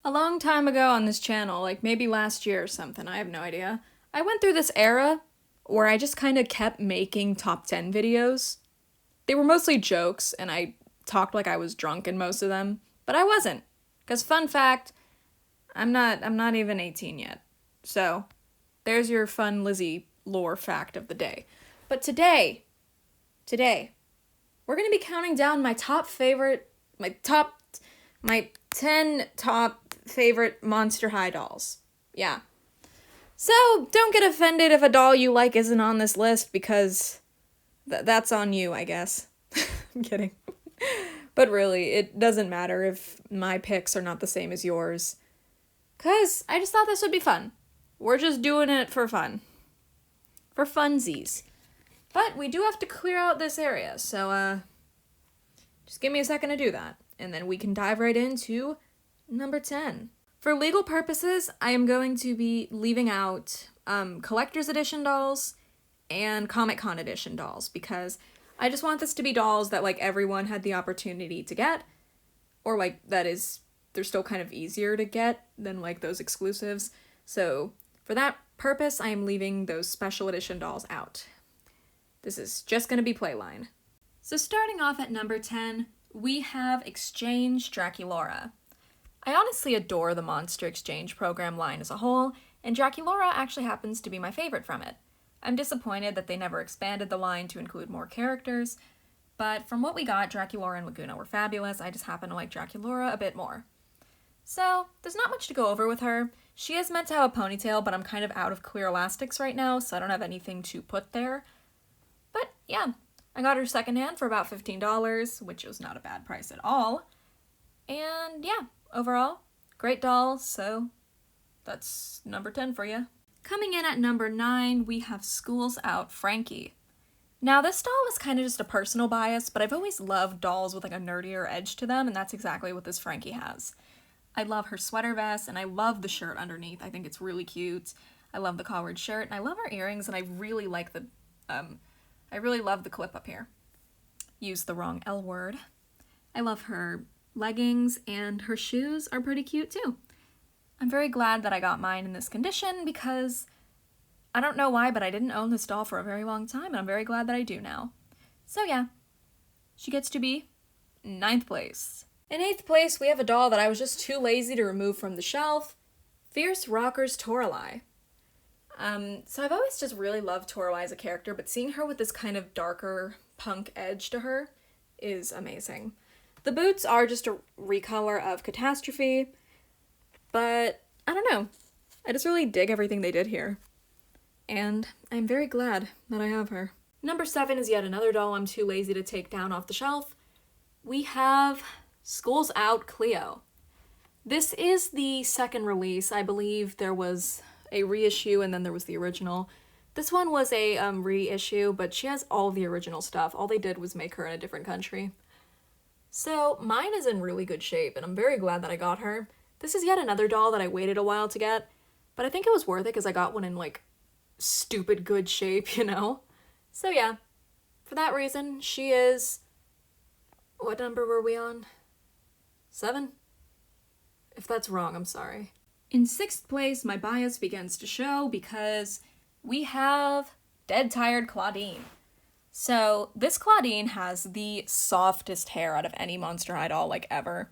A long time ago on this channel, like maybe last year or something, I have no idea, I went through this era where I just kind of kept making top 10 videos. They were mostly jokes, and I talked like I was drunk in most of them, but I wasn't. Because fun fact, I'm not even 18 yet. So, there's your fun Lizzie lore fact of the day. But today, we're gonna be counting down my 10 top favorite Monster High dolls. Yeah. So, don't get offended if a doll you like isn't on this list, because that's on you, I guess. I'm kidding. But really, it doesn't matter if my picks are not the same as yours. 'Cause I just thought this would be fun. We're just doing it for fun. For funsies. But we do have to clear out this area, so, just give me a second to do that. And then we can dive right into number 10. For legal purposes, I am going to be leaving out Collector's Edition dolls and Comic-Con Edition dolls, because I just want this to be dolls that, like, everyone had the opportunity to get, or, like, they're still kind of easier to get than, like, those exclusives. So, for that purpose, I am leaving those special edition dolls out. This is just gonna be Playline. So starting off at number 10, we have Exchange Draculaura. I honestly adore the Monster Exchange program line as a whole, and Draculaura actually happens to be my favorite from it. I'm disappointed that they never expanded the line to include more characters, but from what we got, Draculaura and Laguna were fabulous. I just happen to like Draculaura a bit more. So, there's not much to go over with her. She is meant to have a ponytail, but I'm kind of out of clear elastics right now, so I don't have anything to put there. But yeah, I got her secondhand for about $15, which was not a bad price at all. And yeah, overall, great doll, so that's number 10 for you. Coming in at number 9, we have School's Out Frankie. Now, this doll is kind of just a personal bias, but I've always loved dolls with like a nerdier edge to them, and that's exactly what this Frankie has. I love her sweater vest, and I love the shirt underneath. I think it's really cute. I love the collared shirt, and I love her earrings, and I really like I really love the clip up here. Used the wrong L word. I love her leggings, and her shoes are pretty cute too. I'm very glad that I got mine in this condition, because I don't know why, but I didn't own this doll for a very long time, and I'm very glad that I do now. So yeah, she gets to be 9th place. In 8th place, we have a doll that I was just too lazy to remove from the shelf, Fierce Rockers Toralei. So I've always just really loved Toralei as a character, but seeing her with this kind of darker punk edge to her is amazing. The boots are just a recolor of Catastrophe, but I don't know. I just really dig everything they did here. And I'm very glad that I have her. Number 7 is yet another doll I'm too lazy to take down off the shelf. We have School's Out Cleo. This is the second release. I believe there was a reissue and then there was the original. This one was a reissue, but she has all the original stuff. All they did was make her in a different country. So mine is in really good shape, and I'm very glad that I got her. This is yet another doll that I waited a while to get, but I think it was worth it because I got one in, like, stupid good shape, you know? So yeah, for that reason, she is... What number were we on? 7? If that's wrong, I'm sorry. In 6th place, my bias begins to show because we have Dead Tired Claudine. So this Claudine has the softest hair out of any Monster High doll, like, ever.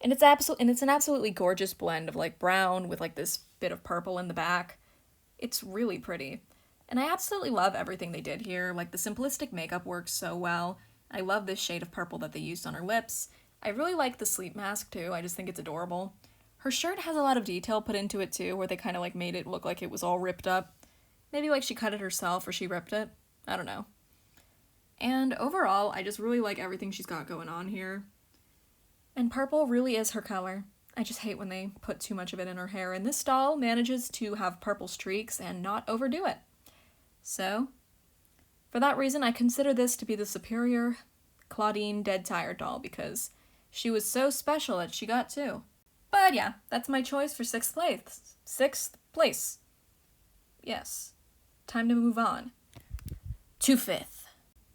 And it's an absolutely gorgeous blend of, like, brown with, like, this bit of purple in the back. It's really pretty. And I absolutely love everything they did here. Like, the simplistic makeup works so well. I love this shade of purple that they used on her lips. I really like the sleep mask, too. I just think it's adorable. Her shirt has a lot of detail put into it, too, where they kind of, like, made it look like it was all ripped up. Maybe, like, she cut it herself or she ripped it. I don't know. And overall, I just really like everything she's got going on here. And purple really is her color. I just hate when they put too much of it in her hair, and this doll manages to have purple streaks and not overdo it. So, for that reason, I consider this to be the superior Claudine Dead Tired doll, because she was so special that she got 2. But yeah, that's my choice for 6th place. 6th place. Yes. Time to move on. To 5th.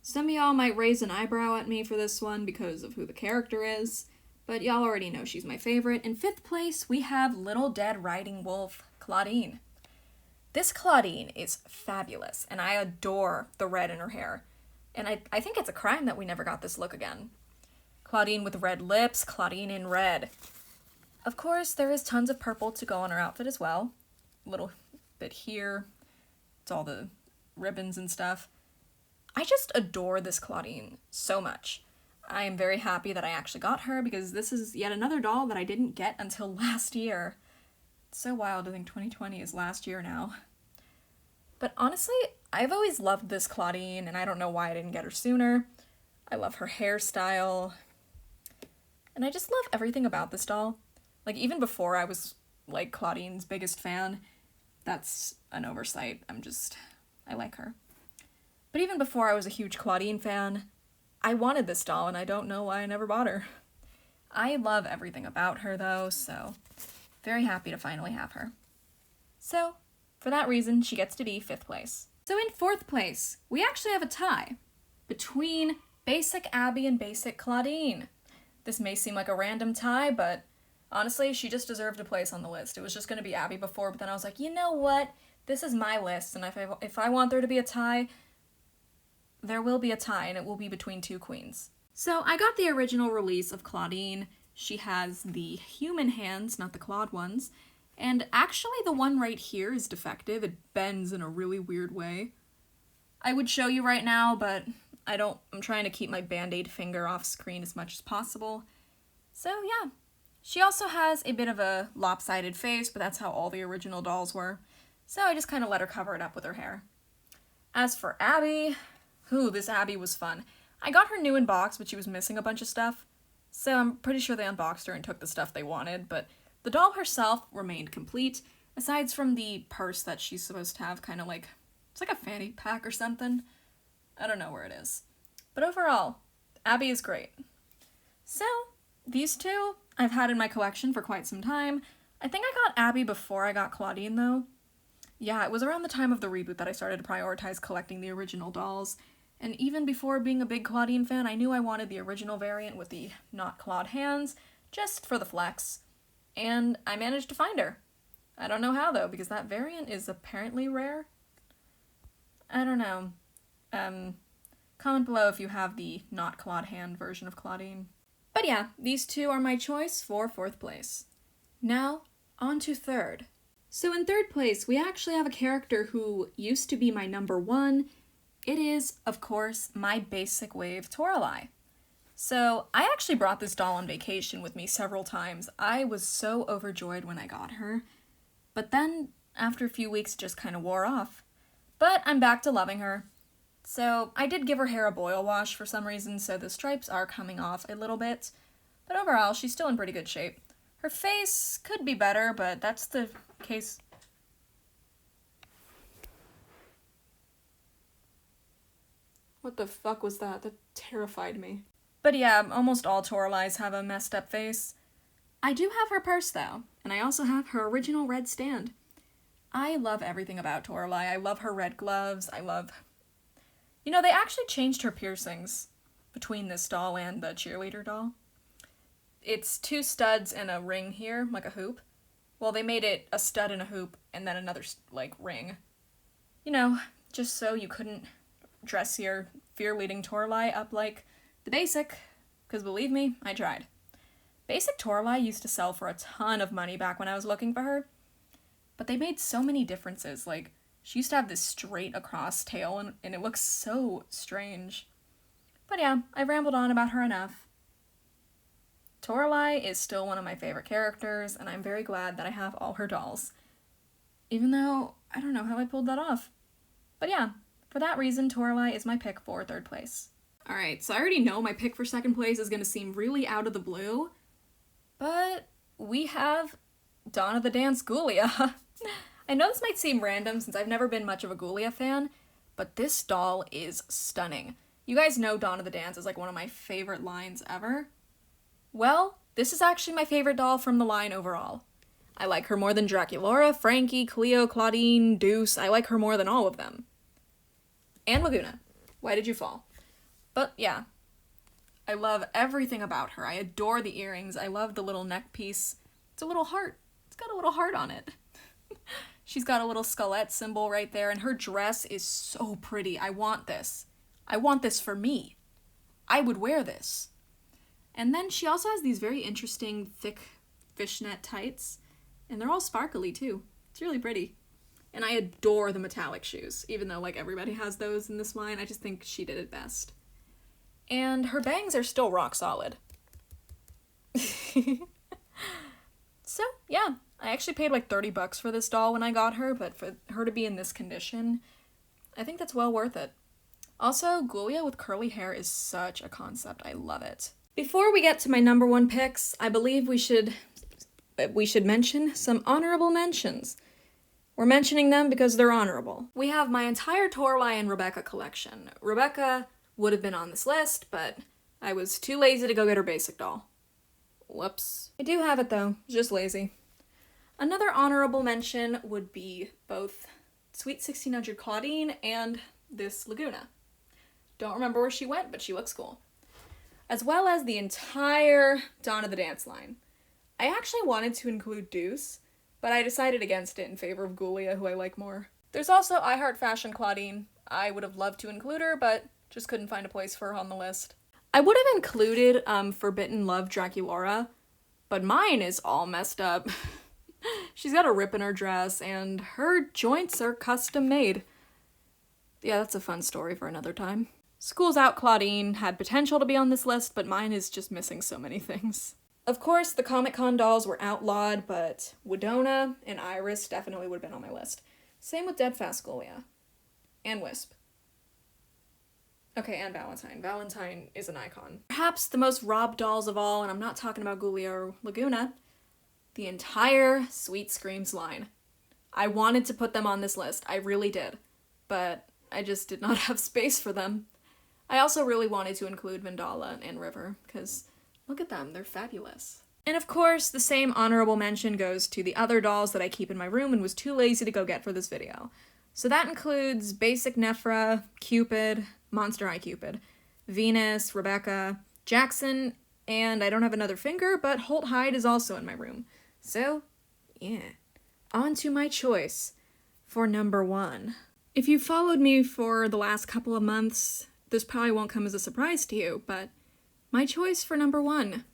Some of y'all might raise an eyebrow at me for this one because of who the character is, but y'all already know she's my favorite. In 5th place, we have Little Dead Riding Wolf, Claudine. This Claudine is fabulous, and I adore the red in her hair. And I think it's a crime that we never got this look again. Claudine with red lips, Claudine in red. Of course, there is tons of purple to go on her outfit as well. A little bit here. It's all the ribbons and stuff. I just adore this Claudine so much. I am very happy that I actually got her because this is yet another doll that I didn't get until last year. It's so wild to think 2020 is last year now. But honestly, I've always loved this Claudine, and I don't know why I didn't get her sooner. I love her hairstyle. And I just love everything about this doll. Like, even before I was, like, Claudine's biggest fan, that's an oversight. I like her. But even before I was a huge Claudine fan, I wanted this doll, and I don't know why I never bought her. I love everything about her, though, so very happy to finally have her. So, for that reason, she gets to be 5th place. So in 4th place, we actually have a tie between Basic Abby and Basic Claudine. This may seem like a random tie, but honestly, she just deserved a place on the list. It was just going to be Abby before, but then I was like, you know what? This is my list, and if I want there to be a tie, there will be a tie, and it will be between 2 queens. So I got the original release of Claudine. She has the human hands, not the clawed ones, and actually the one right here is defective. It bends in a really weird way. I would show you right now, but I'm trying to keep my Band-Aid finger off screen as much as possible. So yeah. She also has a bit of a lopsided face, but that's how all the original dolls were. So I just kind of let her cover it up with her hair. As for Abby, this Abby was fun. I got her new in box, but she was missing a bunch of stuff. So I'm pretty sure they unboxed her and took the stuff they wanted, but the doll herself remained complete, aside from the purse that she's supposed to have, kind of like, it's like a fanny pack or something. I don't know where it is. But overall, Abby is great. So, these two I've had in my collection for quite some time. I think I got Abby before I got Claudine, though. Yeah, it was around the time of the reboot that I started to prioritize collecting the original dolls. And even before being a big Claudine fan, I knew I wanted the original variant with the not clawed hands, just for the flex. And I managed to find her. I don't know how, though, because that variant is apparently rare. I don't know. Comment below if you have the not clawed hand version of Claudine. But yeah, these two are my choice for 4th place. Now, on to 3rd. So in 3rd place, we actually have a character who used to be my number 1. It is, of course, my basic wave Toralei. So I actually brought this doll on vacation with me several times. I was so overjoyed when I got her. But then, after a few weeks, it just kind of wore off. But I'm back to loving her. So I did give her hair a boil wash for some reason, so the stripes are coming off a little bit. But overall, she's still in pretty good shape. Her face could be better, but that's the case. What the fuck was that? That terrified me. But yeah, almost all Toraleis have a messed up face. I do have her purse, though, and I also have her original red stand. I love everything about Toralei. I love her red gloves. They actually changed her piercings between this doll and the cheerleader doll. It's 2 studs and a ring here, like a hoop. Well, they made it a stud and a hoop, and then another, ring. Just so you couldn't dress your fear-leading Toralei up like the basic, because believe me, I tried. Basic Toralei used to sell for a ton of money back when I was looking for her, but they made so many differences. She used to have this straight across tail, and it looks so strange. But yeah, I've rambled on about her enough. Toralei is still one of my favorite characters, and I'm very glad that I have all her dolls. Even though, I don't know how I pulled that off. But yeah, for that reason, Toralei is my pick for 3rd place. Alright, so I already know my pick for 2nd place is going to seem really out of the blue, but we have Donna the Dance Ghoulia. I know this might seem random since I've never been much of a Ghoulia fan, but this doll is stunning. You guys know Donna the Dance is one of my favorite lines ever. Well, this is actually my favorite doll from the line overall. I like her more than Draculaura, Frankie, Cleo, Claudine, Deuce. I like her more than all of them. And Laguna. Why did you fall? But yeah, I love everything about her. I adore the earrings. I love the little neck piece. It's a little heart. It's got a little heart on it. She's got a little skullette symbol right there, and her dress is so pretty. I want this. I want this for me. I would wear this. And then she also has these very interesting thick fishnet tights, and they're all sparkly too. It's really pretty. And I adore the metallic shoes, even though like everybody has those in this line. I just think she did it best. And her bangs are still rock solid. So, yeah. I actually paid like $30 for this doll when I got her, but for her to be in this condition, I think that's well worth it. Also, Ghoulia with curly hair is such a concept. I love it. Before we get to my number one picks, I believe we should mention some honorable mentions. We're mentioning them because they're honorable. We have my entire Torwai and Rebecca collection. Rebecca would have been on this list, but I was too lazy to go get her basic doll. Whoops. I do have it though, just lazy. Another honorable mention would be both Sweet 1600 Claudine and this Laguna. Don't remember where she went, but she looks cool. As well as the entire Donna the Dance line. I actually wanted to include Deuce, but I decided against it in favor of Ghoulia, who I like more. There's also I Heart Fashion Claudine. I would have loved to include her, but just couldn't find a place for her on the list. I would have included Forbidden Love Draculaura, but mine is all messed up. She's got a rip in her dress, and her joints are custom made. Yeah, that's a fun story for another time. School's Out Claudine had potential to be on this list, but mine is just missing so many things. Of course, the Comic-Con dolls were outlawed, but Donna and Iris definitely would have been on my list. Same with Dead Fast Ghoulia. And Wisp. Okay, and Valentine. Valentine is an icon. Perhaps the most robbed dolls of all, and I'm not talking about Ghoulia or Laguna, the entire Sweet Screams line. I wanted to put them on this list. I really did. But I just did not have space for them. I also really wanted to include Vendala and River, because look at them, they're fabulous. And of course, the same honorable mention goes to the other dolls that I keep in my room and was too lazy to go get for this video. So that includes Basic Nephra, Cupid, Monster High Cupid, Venus, Rebecca, Jackson, and I don't have another finger, but Holt Hyde is also in my room. So, yeah. On to my choice for number one. If you've followed me for the last couple of months, this probably won't come as a surprise to you, but my choice for number one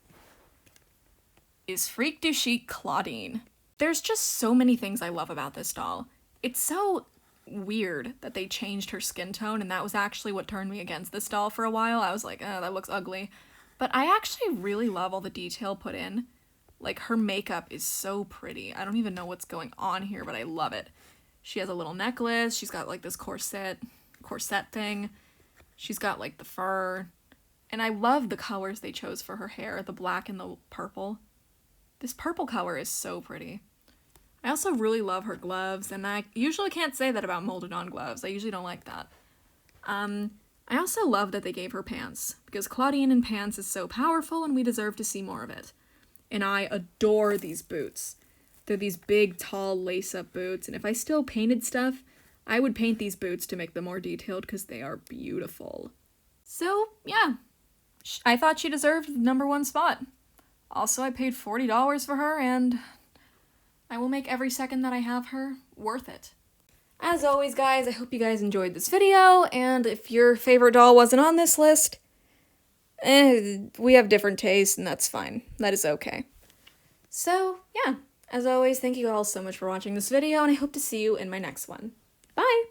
is Freak du Chic Claudine. There's just so many things I love about this doll. It's so weird that they changed her skin tone, and that was actually what turned me against this doll for a while. I was like, oh, that looks ugly. But I actually really love all the detail put in. Like, her makeup is so pretty. I don't even know what's going on here, but I love it. She has a little necklace. She's got, like, this corset thing. She's got, like, the fur. And I love the colors they chose for her hair, the black and the purple. This purple color is so pretty. I also really love her gloves, and I usually can't say that about molded-on gloves. I usually don't like that. I also love that they gave her pants, because Claudine in pants is so powerful, and we deserve to see more of it. And I adore these boots. They're these big, tall, lace-up boots, and if I still painted stuff, I would paint these boots to make them more detailed, because they are beautiful. So, yeah. I thought she deserved the number one spot. Also, I paid $40 for her, and I will make every second that I have her worth it. As always, guys, I hope you guys enjoyed this video, and if your favorite doll wasn't on this list, we have different tastes, and that's fine. That is okay. So, yeah, as always, thank you all so much for watching this video, and I hope to see you in my next one. Bye!